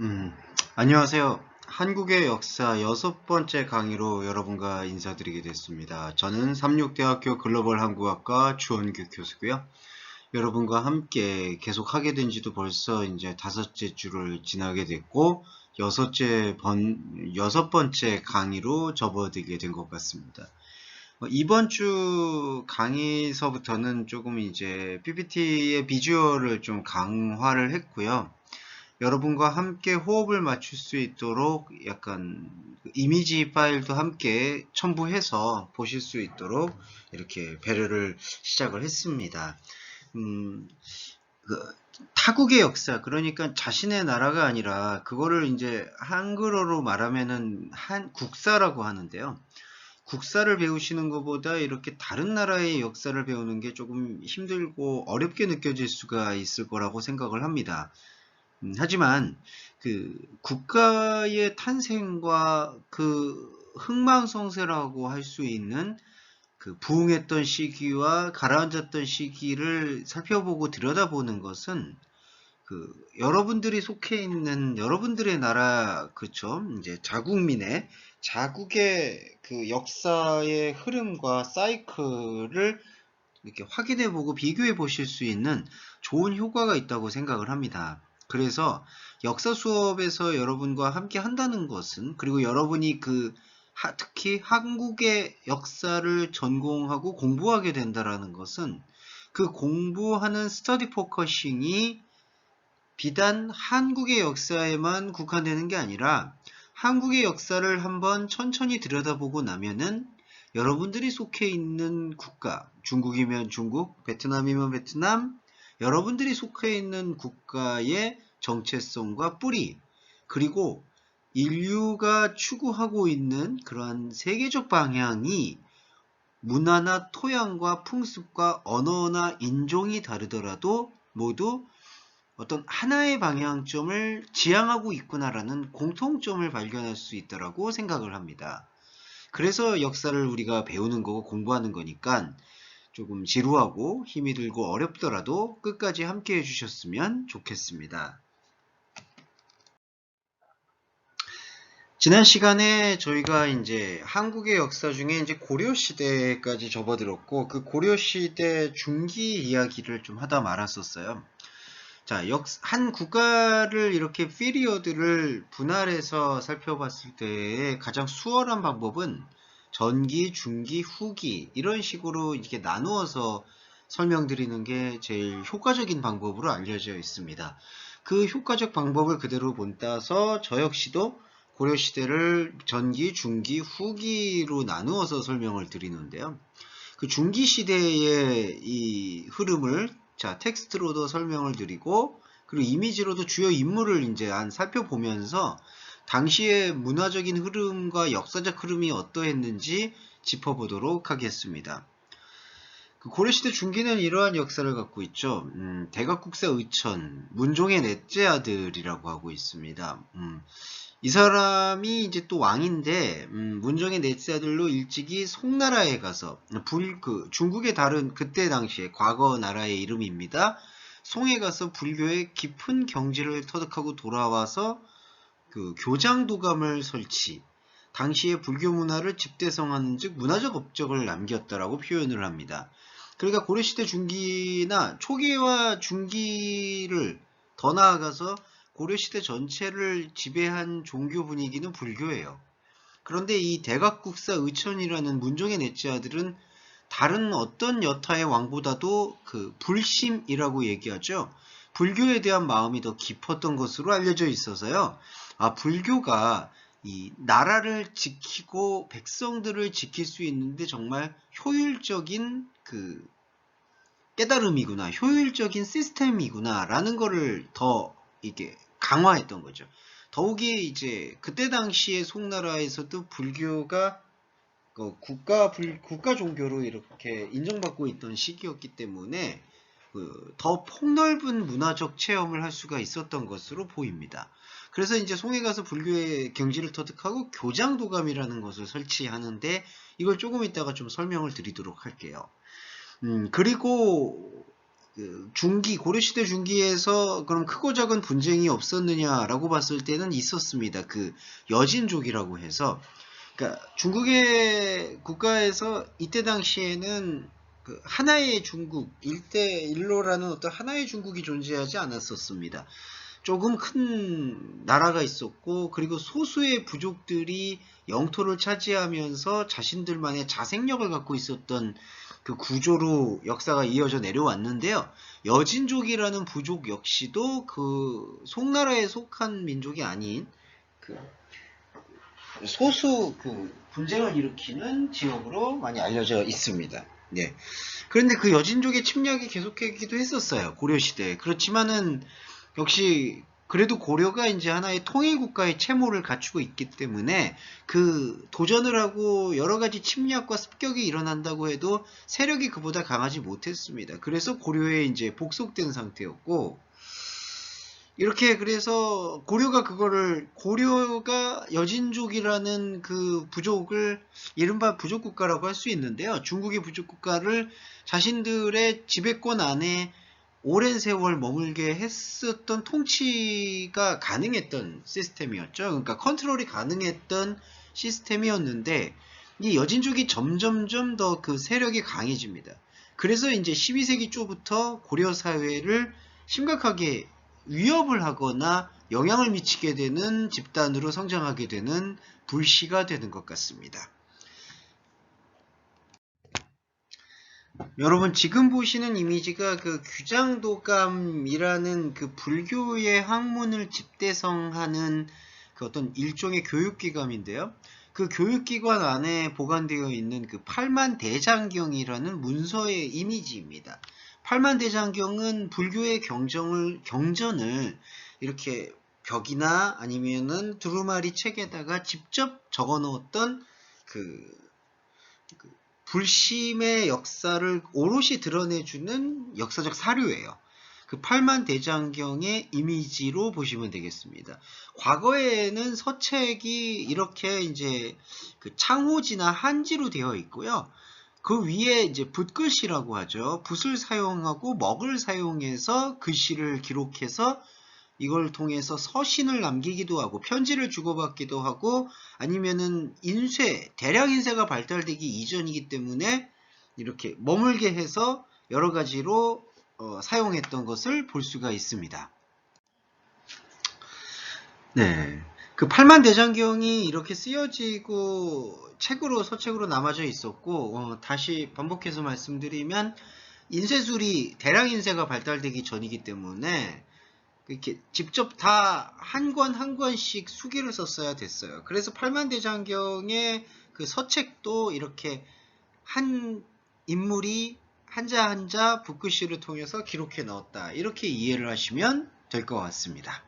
음, 안녕하세요. 한국의 역사 6번째 강의로 여러분과 인사드리게 됐습니다. 저는 삼육대학교 글로벌 한국학과 주원규 교수고요. 여러분과 함께 계속 하게 된 지도 벌써 이제 5째 주를 지나게 됐고, 6번째 강의로 접어들게 된 것 같습니다. 이번 주 강의서부터는 조금 이제 PPT의 비주얼을 좀 강화를 했고요. 여러분과 함께 호흡을 맞출 수 있도록 약간 이미지 파일도 함께 첨부해서 보실 수 있도록 이렇게 배려를 시작을 했습니다. 음, 그 타국의 역사, 그러니까 자신의 나라가 아니라 그거를 이제 한글어로 말하면은 한국사라고 하는데요. 국사를 배우시는 것보다 이렇게 다른 나라의 역사를 배우는 게 조금 힘들고 어렵게 느껴질 수가 있을 거라고 생각을 합니다. 하지만 그 국가의 탄생과 그 흥망성쇠라고 할 수 있는 그 부흥했던 시기와 가라앉았던 시기를 살펴보고 들여다보는 것은 그 여러분들이 속해 있는 여러분들의 나라, 그쵸? 이제 자국의 그 역사의 흐름과 사이클을 이렇게 확인해 보고 비교해 보실 수 있는 좋은 효과가 있다고 생각을 합니다. 그래서 역사 수업에서 여러분과 함께 한다는 것은, 그리고 여러분이 특히 한국의 역사를 전공하고 공부하게 된다는 것은 그 공부하는 스터디 포커싱이 비단 한국의 역사에만 국한되는 게 아니라 한국의 역사를 한번 천천히 들여다보고 나면은 여러분들이 속해 있는 국가, 중국이면 중국, 베트남이면 베트남, 여러분들이 속해 있는 국가의 정체성과 뿌리, 그리고 인류가 추구하고 있는 그러한 세계적 방향이 문화나 토양과 풍습과 언어나 인종이 다르더라도 모두 어떤 하나의 방향점을 지향하고 있구나라는 공통점을 발견할 수 있다고 생각을 합니다. 그래서 역사를 우리가 배우는 거고 공부하는 거니까 조금 지루하고 힘이 들고 어렵더라도 끝까지 함께 해주셨으면 좋겠습니다. 지난 시간에 저희가 이제 한국의 역사 중에 이제 고려 시대까지 접어들었고, 그 고려 시대 중기 이야기를 좀 하다 말았었어요. 자, 한 국가를 이렇게 피리어드를 분할해서 살펴봤을 때의 가장 수월한 방법은 전기, 중기, 후기 이런 식으로 이렇게 나누어서 설명드리는 게 제일 효과적인 방법으로 알려져 있습니다. 그 효과적 방법을 그대로 본따서 저 역시도 고려시대를 전기, 중기, 후기로 나누어서 설명을 드리는데요. 그 중기 시대의 이 흐름을 자 텍스트로도 설명을 드리고, 그리고 이미지로도 주요 인물을 이제 살펴보면서 당시의 문화적인 흐름과 역사적 흐름이 어떠했는지 짚어보도록 하겠습니다. 그 고려시대 중기는 이러한 역사를 갖고 있죠. 대각국사 의천, 문종의 넷째 아들이라고 하고 있습니다. 이 사람이 이제 또 왕인데, 문종의 넷째 아들로 일찍이 송나라에 가서, 중국의 다른 그때 당시에 과거 나라의 이름입니다. 송에 가서 불교의 깊은 경지를 터득하고 돌아와서 그 교장도감을 설치, 당시의 불교 문화를 집대성하는 즉 문화적 업적을 남겼다라고 표현을 합니다. 그러니까 고려시대 중기나 초기와 중기를 더 나아가서 고려시대 전체를 지배한 종교 분위기는 불교예요. 그런데 이 대각국사 의천이라는 문종의 넷째 아들은 다른 어떤 여타의 왕보다도 그 불심이라고 얘기하죠. 불교에 대한 마음이 더 깊었던 것으로 알려져 있어서요. 아, 불교가 이 나라를 지키고 백성들을 지킬 수 있는데 정말 효율적인 그 깨달음이구나, 효율적인 시스템이구나라는 거를 더 이게 강화했던 거죠. 더욱이 이제 그때 당시에 송나라에서도 불교가 국가 종교로 이렇게 인정받고 있던 시기였기 때문에 더 폭넓은 문화적 체험을 할 수가 있었던 것으로 보입니다. 그래서 이제 송에 가서 불교의 경지를 터득하고 교장도감이라는 것을 설치하는데, 이걸 조금 이따가 좀 설명을 드리도록 할게요. 그리고 그 중기, 고려시대 중기에서 그럼 크고 작은 분쟁이 없었느냐라고 봤을 때는 있었습니다. 그 여진족이라고 해서, 그러니까 중국의 국가에서 이때 당시에는 그 하나의 중국, 일대일로라는 어떤 하나의 중국이 존재하지 않았었습니다. 조금 큰 나라가 있었고, 그리고 소수의 부족들이 영토를 차지하면서 자신들만의 자생력을 갖고 있었던 그 구조로 역사가 이어져 내려왔는데요. 여진족이라는 부족 역시도 그 송나라에 속한 민족이 아닌 그 소수 그 분쟁을 일으키는 지역으로 많이 알려져 있습니다. 네. 그런데 그 여진족의 침략이 계속되기도 했었어요. 고려시대에. 그렇지만은 역시 그래도 고려가 이제 하나의 통일국가의 채모를 갖추고 있기 때문에 그 도전을 하고 여러 가지 침략과 습격이 일어난다고 해도 세력이 그보다 강하지 못했습니다. 그래서 고려에 이제 복속된 상태였고, 이렇게 그래서 고려가 여진족이라는 그 부족을 이른바 부족국가라고 할 수 있는데요. 중국의 부족국가를 자신들의 지배권 안에 오랜 세월 머물게 했었던 통치가 가능했던 시스템이었죠. 그러니까 컨트롤이 가능했던 시스템이었는데, 이 여진족이 점점점 더 그 세력이 강해집니다. 그래서 이제 12세기 초부터 고려 사회를 심각하게 위협을 하거나 영향을 미치게 되는 집단으로 성장하게 되는 불씨가 되는 것 같습니다. 여러분 지금 보시는 이미지가 그 규장도감이라는 그 불교의 학문을 집대성하는 그 어떤 일종의 교육기관인데요. 그 교육기관 안에 보관되어 있는 그 팔만대장경이라는 문서의 이미지입니다. 팔만대장경은 불교의 경전을 이렇게 벽이나 아니면은 두루마리 책에다가 직접 적어 놓았던 그 불심의 역사를 오롯이 드러내주는 역사적 사료예요. 그 팔만대장경의 이미지로 보시면 되겠습니다. 과거에는 서책이 이렇게 이제 그 창호지나 한지로 되어 있고요. 그 위에 이제 붓글씨라고 하죠. 붓을 사용하고 먹을 사용해서 글씨를 기록해서 이걸 통해서 서신을 남기기도 하고 편지를 주고받기도 하고, 아니면은 대량 인쇄가 발달되기 이전이기 때문에 이렇게 머물게 해서 여러 가지로 사용했던 것을 볼 수가 있습니다. 네. 그 팔만대장경이 이렇게 쓰여지고 서책으로 남아져 있었고, 다시 반복해서 말씀드리면 인쇄술이 대량 인쇄가 발달되기 전이기 때문에 이렇게 직접 다 한 권 한 권씩 수기를 썼어야 됐어요. 그래서 팔만대장경의 그 서책도 이렇게 한 인물이 한자 한자 붓글씨를 통해서 기록해 넣었다, 이렇게 이해를 하시면 될 것 같습니다.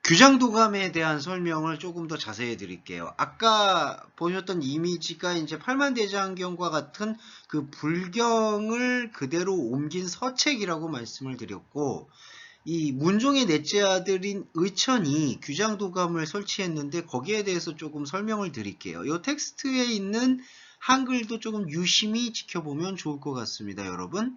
규장도감에 대한 설명을 조금 더 자세히 드릴게요. 아까 보셨던 이미지가 이제 팔만대장경과 같은 그 불경을 그대로 옮긴 서책이라고 말씀을 드렸고, 이 문종의 넷째 아들인 의천이 규장도감을 설치했는데 거기에 대해서 조금 설명을 드릴게요. 이 텍스트에 있는 한글도 조금 유심히 지켜보면 좋을 것 같습니다, 여러분.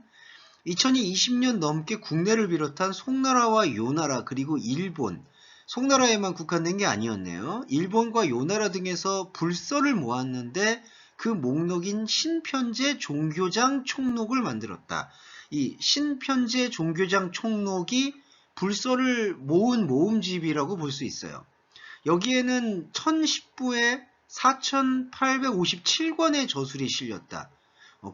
의천이 20년 넘게 국내를 비롯한 송나라와 요나라 그리고 일본, 송나라에만 국한된 게 아니었네요. 일본과 요나라 등에서 불서를 모았는데 그 목록인 신편제 종교장 총록을 만들었다. 이 신편제 종교장 총록이 불서를 모은 모음집이라고 볼 수 있어요. 여기에는 1010부에 4857권의 저술이 실렸다.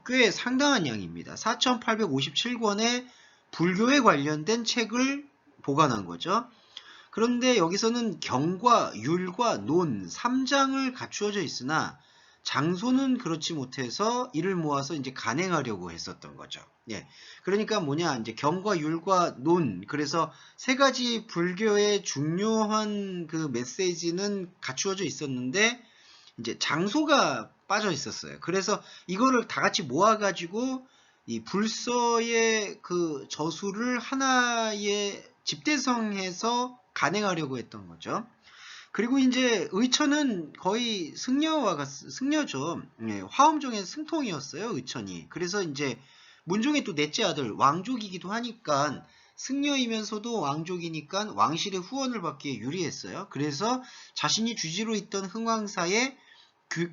꽤 상당한 양입니다. 4857권의 불교에 관련된 책을 보관한 거죠. 그런데 여기서는 경과, 율과 논 3장을 갖추어져 있으나 장소는 그렇지 못해서 이를 모아서 이제 간행하려고 했었던 거죠. 예. 그러니까 뭐냐, 이제 경과, 율과 논, 그래서 세 가지 불교의 중요한 그 메시지는 갖추어져 있었는데 이제 장소가 빠져 있었어요. 그래서 이거를 다 같이 모아가지고 이 불서의 그 저수를 하나의 집대성해서 간행하려고 했던 거죠. 그리고 이제 의천은 거의 승려죠. 예, 화엄종의 승통이었어요, 의천이. 그래서 이제 문종의 또 넷째 아들 왕족이기도 하니까 승려이면서도 왕족이니까 왕실의 후원을 받기에 유리했어요. 그래서 자신이 주지로 있던 흥왕사에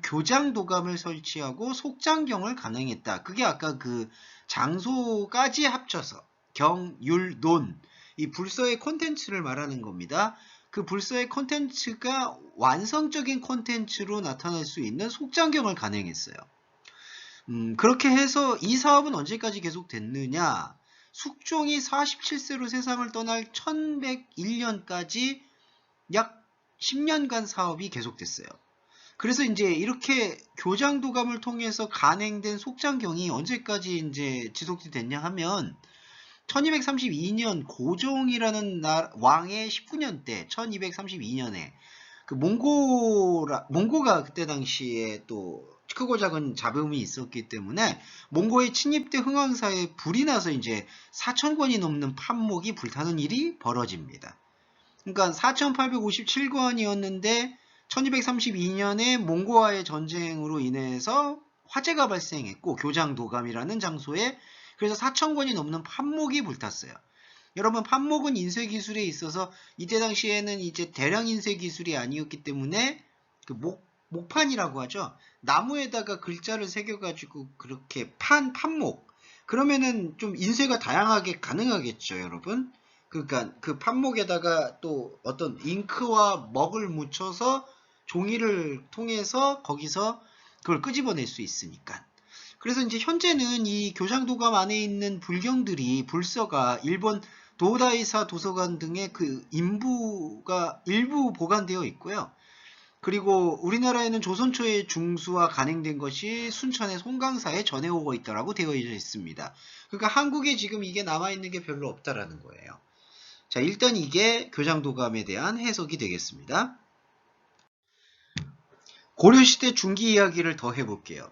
교장도감을 설치하고 속장경을 간행했다. 그게 아까 그 장소까지 합쳐서 경, 율, 논 이 불서의 콘텐츠를 말하는 겁니다. 그 불서의 콘텐츠가 완성적인 콘텐츠로 나타날 수 있는 속장경을 간행했어요. 그렇게 해서 이 사업은 언제까지 계속됐느냐? 숙종이 47세로 세상을 떠날 1101년까지 약 10년간 사업이 계속됐어요. 그래서 이제 이렇게 교장도감을 통해서 간행된 속장경이 언제까지 이제 지속이 됐냐 하면 1232년 고종이라는 왕의 19년 때 1232년에 그 몽고가 그때 당시에 또 크고 작은 잡음이 있었기 때문에 몽고의 침입대 흥왕사에 불이 나서 이제 4,000권이 넘는 판목이 불타는 일이 벌어집니다. 그러니까 4,857권이었는데 1232년에 몽고와의 전쟁으로 인해서 화재가 발생했고 교장도감이라는 장소에 그래서 4,000권이 넘는 판목이 불탔어요. 여러분 판목은 인쇄 기술에 있어서 이때 당시에는 이제 대량 인쇄 기술이 아니었기 때문에 그 목판이라고 하죠. 나무에다가 글자를 새겨가지고 그렇게 판목. 그러면은 좀 인쇄가 다양하게 가능하겠죠, 여러분. 그러니까 그 판목에다가 또 어떤 잉크와 먹을 묻혀서 종이를 통해서 거기서 그걸 끄집어낼 수 있으니까. 그래서 이제 현재는 이 교장도감 안에 있는 불경들이 불서가 일본 도다이사 도서관 등의 그 인부가 일부 보관되어 있고요. 그리고 우리나라에는 조선 초의 중수와 간행된 것이 순천의 송강사에 전해오고 있다라고 되어 있습니다. 그러니까 한국에 지금 이게 남아있는 게 별로 없다라는 거예요. 자, 일단 이게 교장도감에 대한 해석이 되겠습니다. 고려시대 중기 이야기를 더 해볼게요.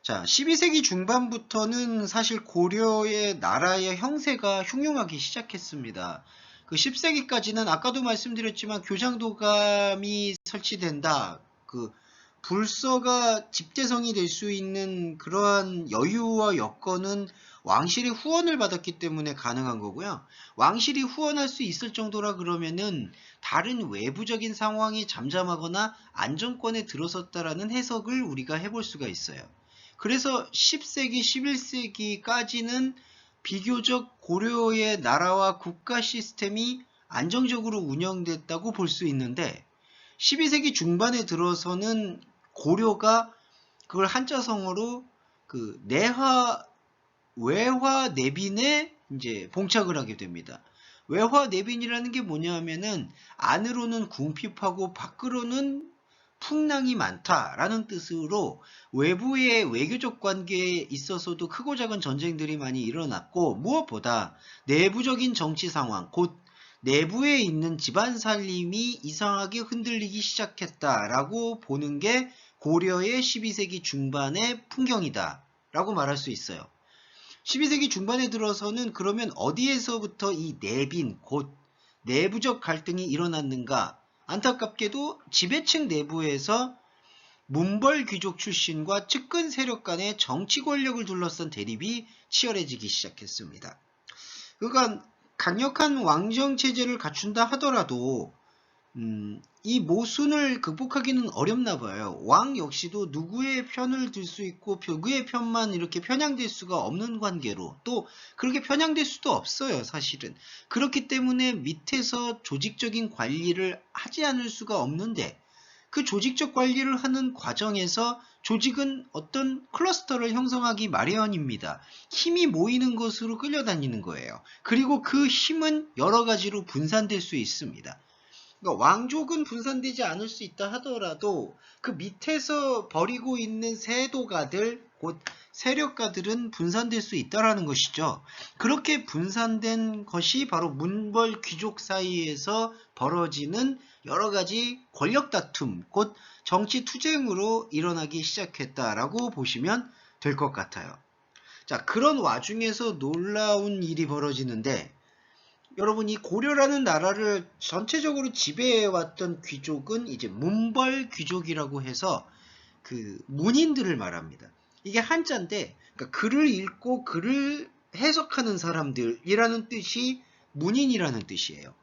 자, 12세기 중반부터는 사실 고려의 나라의 형세가 흉흉하기 시작했습니다. 그 10세기까지는 아까도 말씀드렸지만 교장도감이 설치된다. 그 불서가 집대성이 될 수 있는 그러한 여유와 여건은 왕실이 후원을 받았기 때문에 가능한 거고요. 왕실이 후원할 수 있을 정도라 그러면은 다른 외부적인 상황이 잠잠하거나 안정권에 들어섰다라는 해석을 우리가 해볼 수가 있어요. 그래서 10세기, 11세기까지는 비교적 고려의 나라와 국가 시스템이 안정적으로 운영됐다고 볼 수 있는데 12세기 중반에 들어서는 고려가 그걸 한자성어로 그 외화 내빈에 이제 봉착을 하게 됩니다. 외화 내빈이라는 게 뭐냐면은 안으로는 궁핍하고 밖으로는 풍랑이 많다라는 뜻으로 외부의 외교적 관계에 있어서도 크고 작은 전쟁들이 많이 일어났고 무엇보다 내부적인 정치 상황, 곧 내부에 있는 집안 살림이 이상하게 흔들리기 시작했다라고 보는 게 고려의 12세기 중반의 풍경이다 라고 말할 수 있어요. 12세기 중반에 들어서는 그러면 어디에서부터 이 내빈, 곧 내부적 갈등이 일어났는가? 안타깝게도 지배층 내부에서 문벌 귀족 출신과 측근 세력 간의 정치 권력을 둘러싼 대립이 치열해지기 시작했습니다. 그러니까 강력한 왕정 체제를 갖춘다 하더라도 이 모순을 극복하기는 어렵나 봐요. 왕 역시도 누구의 편을 들 수 있고 누구의 편만 이렇게 편향될 수가 없는 관계로 또 그렇게 편향될 수도 없어요, 사실은. 그렇기 때문에 밑에서 조직적인 관리를 하지 않을 수가 없는데 그 조직적 관리를 하는 과정에서 조직은 어떤 클러스터를 형성하기 마련입니다. 힘이 모이는 것으로 끌려다니는 거예요. 그리고 그 힘은 여러 가지로 분산될 수 있습니다. 그러니까 왕족은 분산되지 않을 수 있다 하더라도 그 밑에서 벌이고 있는 세도가들, 곧 세력가들은 분산될 수 있다라는 것이죠. 그렇게 분산된 것이 바로 문벌 귀족 사이에서 벌어지는 여러 가지 권력 다툼, 곧 정치 투쟁으로 일어나기 시작했다라고 보시면 될 것 같아요. 자, 그런 와중에서 놀라운 일이 벌어지는데 여러분 이 고려라는 나라를 전체적으로 지배해왔던 귀족은 이제 문벌 귀족이라고 해서 그 문인들을 말합니다. 이게 한자인데, 그러니까 글을 읽고 글을 해석하는 사람들이라는 뜻이 문인이라는 뜻이에요.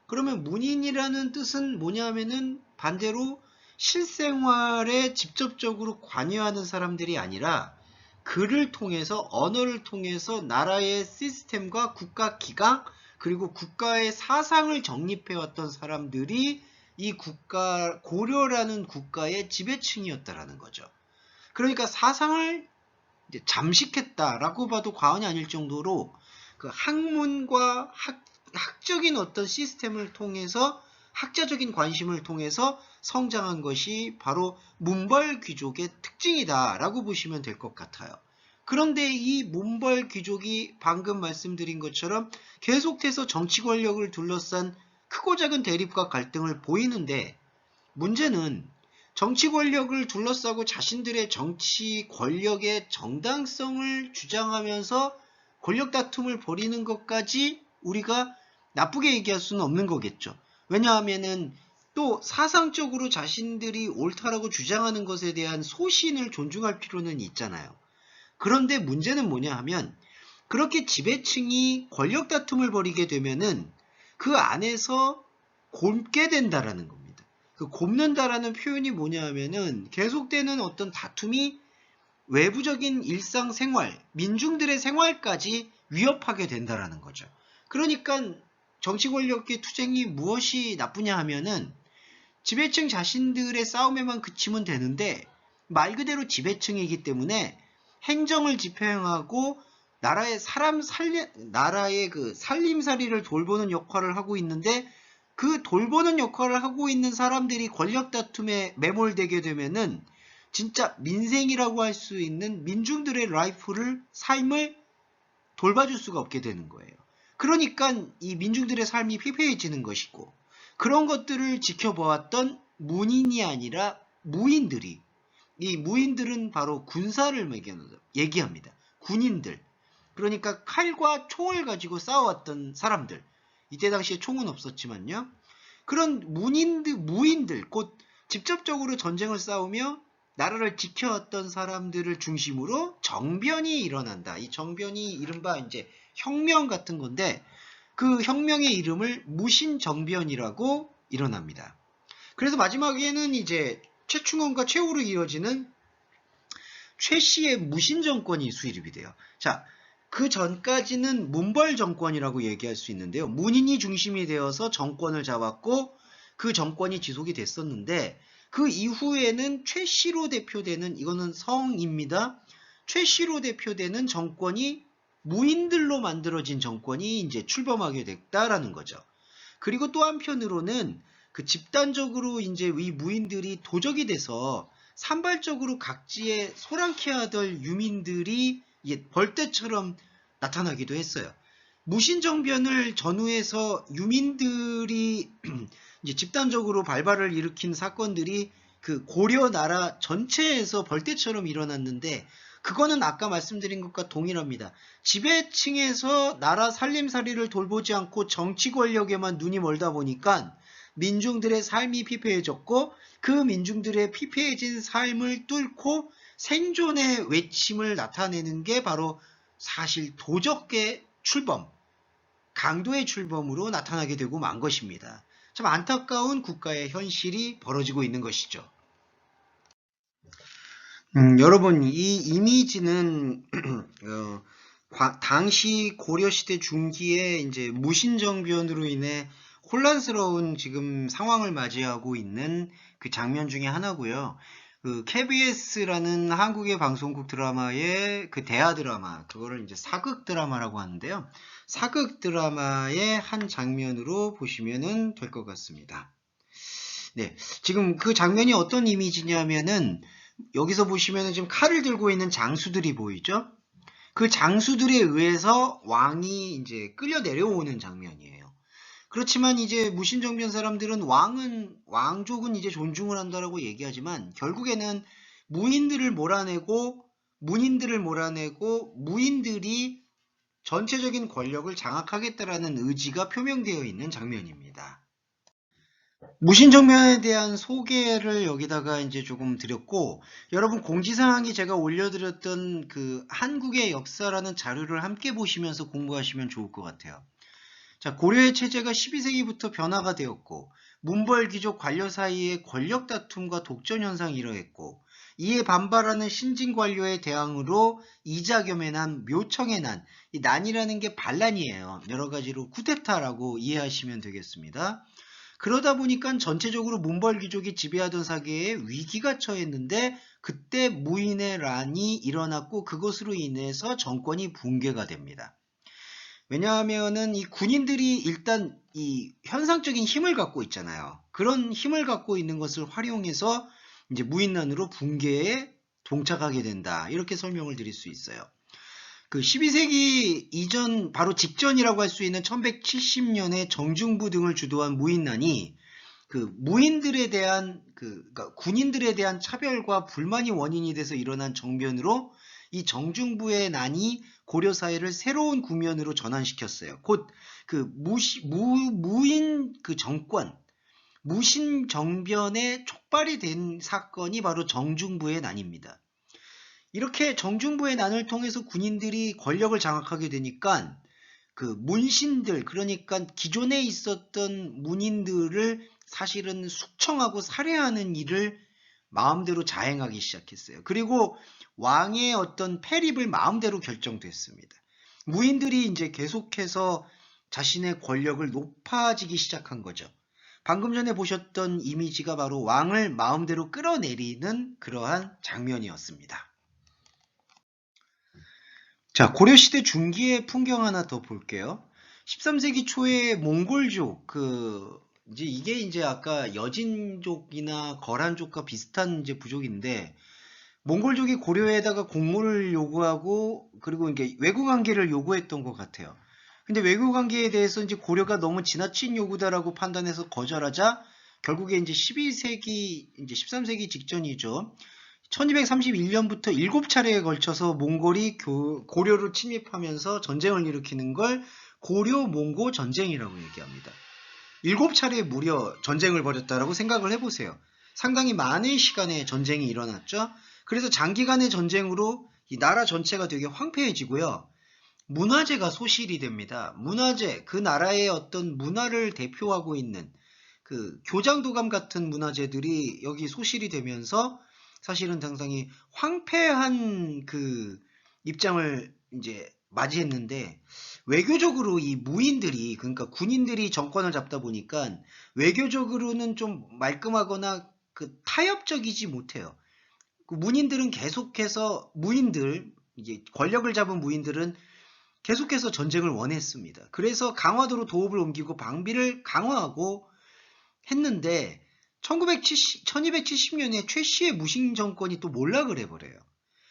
그러면 문인이라는 뜻은 뭐냐면은 반대로 실생활에 직접적으로 관여하는 사람들이 아니라 글을 통해서, 언어를 통해서 나라의 시스템과 국가 기강, 그리고 국가의 사상을 정립해왔던 사람들이 이 국가, 고려라는 국가의 지배층이었다라는 거죠. 그러니까 사상을 이제 잠식했다라고 봐도 과언이 아닐 정도로 그 학문과 학적인 어떤 시스템을 통해서, 학자적인 관심을 통해서 성장한 것이 바로 문벌 귀족의 특징이다라고 보시면 될 것 같아요. 그런데 이 문벌 귀족이 방금 말씀드린 것처럼 계속해서 정치 권력을 둘러싼 크고 작은 대립과 갈등을 보이는데, 문제는 정치 권력을 둘러싸고 자신들의 정치 권력의 정당성을 주장하면서 권력 다툼을 벌이는 것까지 우리가 나쁘게 얘기할 수는 없는 거겠죠. 왜냐하면은 또 사상적으로 자신들이 옳다라고 주장하는 것에 대한 소신을 존중할 필요는 있잖아요. 그런데 문제는 뭐냐 하면, 그렇게 지배층이 권력 다툼을 벌이게 되면은 그 안에서 곪게 된다라는 겁니다. 그 곪는다라는 표현이 뭐냐 하면은 계속되는 어떤 다툼이 외부적인 일상생활, 민중들의 생활까지 위협하게 된다라는 거죠. 그러니까 정치 권력의 투쟁이 무엇이 나쁘냐 하면은 지배층 자신들의 싸움에만 그치면 되는데, 말 그대로 지배층이기 때문에 행정을 집행하고 나라의 그 살림살이를 돌보는 역할을 하고 있는데, 그 돌보는 역할을 하고 있는 사람들이 권력 다툼에 매몰되게 되면은 진짜 민생이라고 할 수 있는 민중들의 삶을 돌봐줄 수가 없게 되는 거예요. 그러니까 이 민중들의 삶이 피폐해지는 것이고, 그런 것들을 지켜보았던 문인이 아니라 무인들이, 이 무인들은 바로 군사를 얘기합니다. 군인들. 그러니까 칼과 총을 가지고 싸워왔던 사람들. 이때 당시에 총은 없었지만요. 그런 무인들, 곧 직접적으로 전쟁을 싸우며 나라를 지켜왔던 사람들을 중심으로 정변이 일어난다. 이 정변이 이른바 이제 혁명 같은 건데, 그 혁명의 이름을 무신정변이라고 일어납니다. 그래서 마지막에는 이제 최충원과 최후로 이어지는 최씨의 무신정권이 수립이 돼요. 자, 그 전까지는 문벌 정권이라고 얘기할 수 있는데요. 문인이 중심이 되어서 정권을 잡았고 그 정권이 지속이 됐었는데, 그 이후에는 최씨로 대표되는, 이거는 성입니다. 최씨로 대표되는 정권이 무인들로 만들어진 정권이 이제 출범하게 됐다라는 거죠. 그리고 또 한편으로는 그 집단적으로 이제 이 무인들이 도적이 돼서 산발적으로 각지에 소란케 하던 유민들이 벌떼처럼 나타나기도 했어요. 무신정변을 전후해서 유민들이 이제 집단적으로 발발을 일으킨 사건들이 그 고려 나라 전체에서 벌떼처럼 일어났는데, 그거는 아까 말씀드린 것과 동일합니다. 지배층에서 나라 살림살이를 돌보지 않고 정치 권력에만 눈이 멀다 보니까 민중들의 삶이 피폐해졌고, 그 민중들의 피폐해진 삶을 뚫고 생존의 외침을 나타내는 게 바로 사실 도적의 출범, 강도의 출범으로 나타나게 되고 만 것입니다. 참 안타까운 국가의 현실이 벌어지고 있는 것이죠. 여러분, 이 이미지는 당시 고려시대 중기에 이제 무신정변으로 인해 혼란스러운 지금 상황을 맞이하고 있는 그 장면 중에 하나고요. 그 KBS라는 한국의 방송국 드라마의 그 대하 드라마, 그거를 이제 사극 드라마라고 하는데요. 사극 드라마의 한 장면으로 보시면 될 것 같습니다. 네, 지금 그 장면이 어떤 이미지냐면은, 여기서 보시면은 지금 칼을 들고 있는 장수들이 보이죠? 그 장수들에 의해서 왕이 이제 끌려 내려오는 장면이에요. 그렇지만 이제 무신정변 사람들은 왕족은 이제 존중을 한다라고 얘기하지만, 결국에는 문인들을 몰아내고 무인들이 전체적인 권력을 장악하겠다라는 의지가 표명되어 있는 장면입니다. 무신정변에 대한 소개를 여기다가 이제 조금 드렸고, 여러분 공지사항에 제가 올려드렸던 그 한국의 역사라는 자료를 함께 보시면서 공부하시면 좋을 것 같아요. 자, 고려의 체제가 12세기부터 변화가 되었고, 문벌 귀족 관료 사이의 권력 다툼과 독전 현상이 일어했고, 이에 반발하는 신진 관료의 대항으로 이자겸의 난, 묘청의 난, 이 난이라는 게 반란이에요. 여러 가지로 쿠데타라고 이해하시면 되겠습니다. 그러다 보니까 전체적으로 문벌 귀족이 지배하던 사계에 위기가 처했는데, 그때 무인의 난이 일어났고 그것으로 인해서 정권이 붕괴가 됩니다. 왜냐하면은 이 군인들이 일단 이 현상적인 힘을 갖고 있잖아요. 그런 힘을 갖고 있는 것을 활용해서 이제 무인난으로 붕괴에 동착하게 된다. 이렇게 설명을 드릴 수 있어요. 그 12세기 이전 바로 직전이라고 할 수 있는 1170년에 정중부 등을 주도한 무인난이 그 무인들에 대한 그러니까 군인들에 대한 차별과 불만이 원인이 돼서 일어난 정변으로 이 정중부의 난이 고려 사회를 새로운 국면으로 전환시켰어요. 곧 그 무인 그 정권, 무신 정변의 촉발이 된 사건이 바로 정중부의 난입니다. 이렇게 정중부의 난을 통해서 군인들이 권력을 장악하게 되니까 그 문신들, 그러니까 기존에 있었던 문인들을 사실은 숙청하고 살해하는 일을 마음대로 자행하기 시작했어요. 그리고 왕의 어떤 패립을 마음대로 결정됐습니다. 무인들이 이제 계속해서 자신의 권력을 높아지기 시작한 거죠. 방금 전에 보셨던 이미지가 바로 왕을 마음대로 끌어내리는 그러한 장면이었습니다. 자, 고려시대 중기의 풍경 하나 더 볼게요. 13세기 초에 몽골족, 이제 이게 이제 아까 여진족이나 거란족과 비슷한 이제 부족인데, 몽골족이 고려에다가 공물을 요구하고, 그리고 이게 외교 관계를 요구했던 것 같아요. 근데 외교 관계에 대해서 이제 고려가 너무 지나친 요구다라고 판단해서 거절하자, 결국에 이제 12세기, 이제 13세기 직전이죠. 1231년부터 7차례에 걸쳐서 몽골이 고려를 침입하면서 전쟁을 일으키는 걸 고려-몽고 전쟁이라고 얘기합니다. 7차례 무려 전쟁을 벌였다라고 생각을 해보세요. 상당히 많은 시간의 전쟁이 일어났죠. 그래서 장기간의 전쟁으로 이 나라 전체가 되게 황폐해지고요. 문화재가 소실이 됩니다. 문화재, 그 나라의 어떤 문화를 대표하고 있는 그 교장도감 같은 문화재들이 여기 소실이 되면서 사실은 상당히 황폐한 그 입장을 이제 맞이했는데, 외교적으로 이 무인들이, 그러니까 군인들이 정권을 잡다 보니까 외교적으로는 좀 말끔하거나 그 타협적이지 못해요. 그 문인들은 계속해서 이제 권력을 잡은 무인들은 계속해서 전쟁을 원했습니다. 그래서 강화도로 도읍을 옮기고 방비를 강화하고 했는데 1270년에 최씨의 무신 정권이 또 몰락을 해버려요.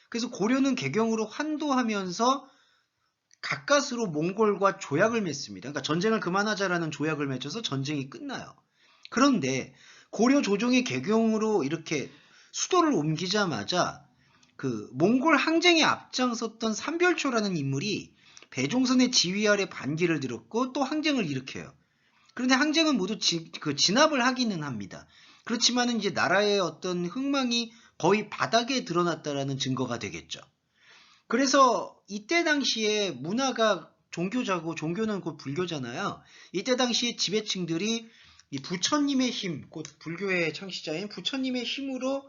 그래서 고려는 개경으로 환도하면서 가까스로 몽골과 조약을 맺습니다. 그러니까 전쟁을 그만하자라는 조약을 맺어서 전쟁이 끝나요. 그런데 고려 조정의 개경으로 이렇게 수도를 옮기자마자 그 몽골 항쟁에 앞장섰던 삼별초라는 인물이 배종선의 지휘 아래 반기를 들었고 또 항쟁을 일으켜요. 그런데 항쟁은 모두 진압을 하기는 합니다. 그렇지만 이제 나라의 어떤 흥망이 거의 바닥에 드러났다라는 증거가 되겠죠. 그래서 이때 당시에 문화가 종교자고 종교는 곧 불교잖아요. 이때 당시에 지배층들이 이 부처님의 힘, 곧 불교의 창시자인 부처님의 힘으로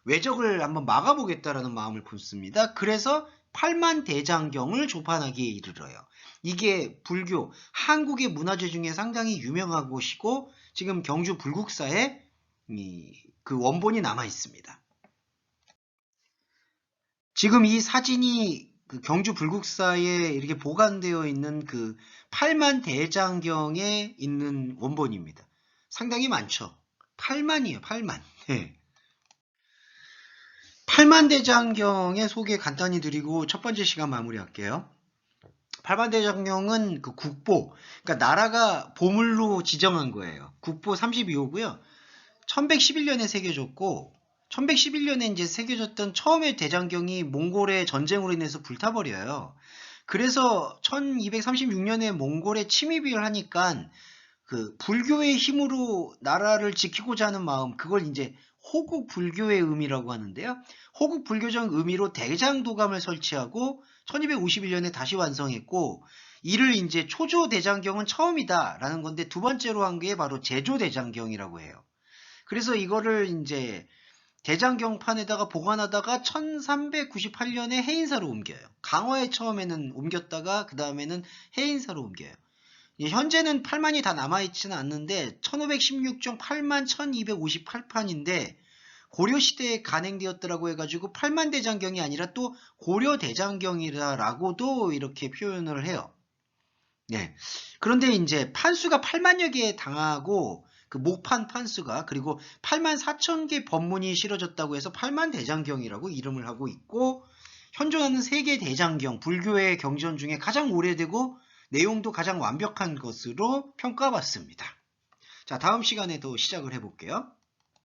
외적을 한번 막아보겠다라는 마음을 품습니다. 그래서 팔만대장경을 조판하기에 이르러요. 이게 불교, 한국의 문화재 중에 상당히 유명한 곳이고 지금 경주 불국사에 그 원본이 남아 있습니다. 지금 이 사진이 그 경주 불국사에 이렇게 보관되어 있는 그 팔만대장경에 있는 원본입니다. 상당히 많죠. 8만이에요, 8만. 네. 팔만대장경의 소개 간단히 드리고 첫 번째 시간 마무리할게요. 팔만대장경은 그 국보, 그러니까 나라가 보물로 지정한 거예요. 국보 32호고요. 1111년에 새겨졌고 1111년에 이제 새겨졌던 처음의 대장경이 몽골의 전쟁으로 인해서 불타버려요. 그래서 1236년에 몽골에 침입을 하니까 그 불교의 힘으로 나라를 지키고자 하는 마음, 그걸 이제 호국 불교의 의미라고 하는데요. 호국 불교적 의미로 대장도감을 설치하고 1251년에 다시 완성했고, 이를 이제 초조대장경은 처음이다라는 건데 두 번째로 한 게 바로 제조대장경이라고 해요. 그래서 이거를 이제 대장경판에다가 보관하다가 1398년에 해인사로 옮겨요. 강화에 처음에는 옮겼다가 그 다음에는 해인사로 옮겨요. 현재는 8만이 다 남아있지는 않는데 1516종 8만 1258판인데 고려시대에 간행되었더라고 해가지고 8만 대장경이 아니라 또 고려대장경이라고도 이렇게 표현을 해요. 네. 그런데 이제 판수가 8만여 개 당하고 그 목판 판수가, 그리고 8만 4천 개 법문이 실어졌다고 해서 8만 대장경이라고 이름을 하고 있고, 현존하는 세계 대장경, 불교의 경전 중에 가장 오래되고 내용도 가장 완벽한 것으로 평가받습니다. 자, 다음 시간에도 시작을 해볼게요.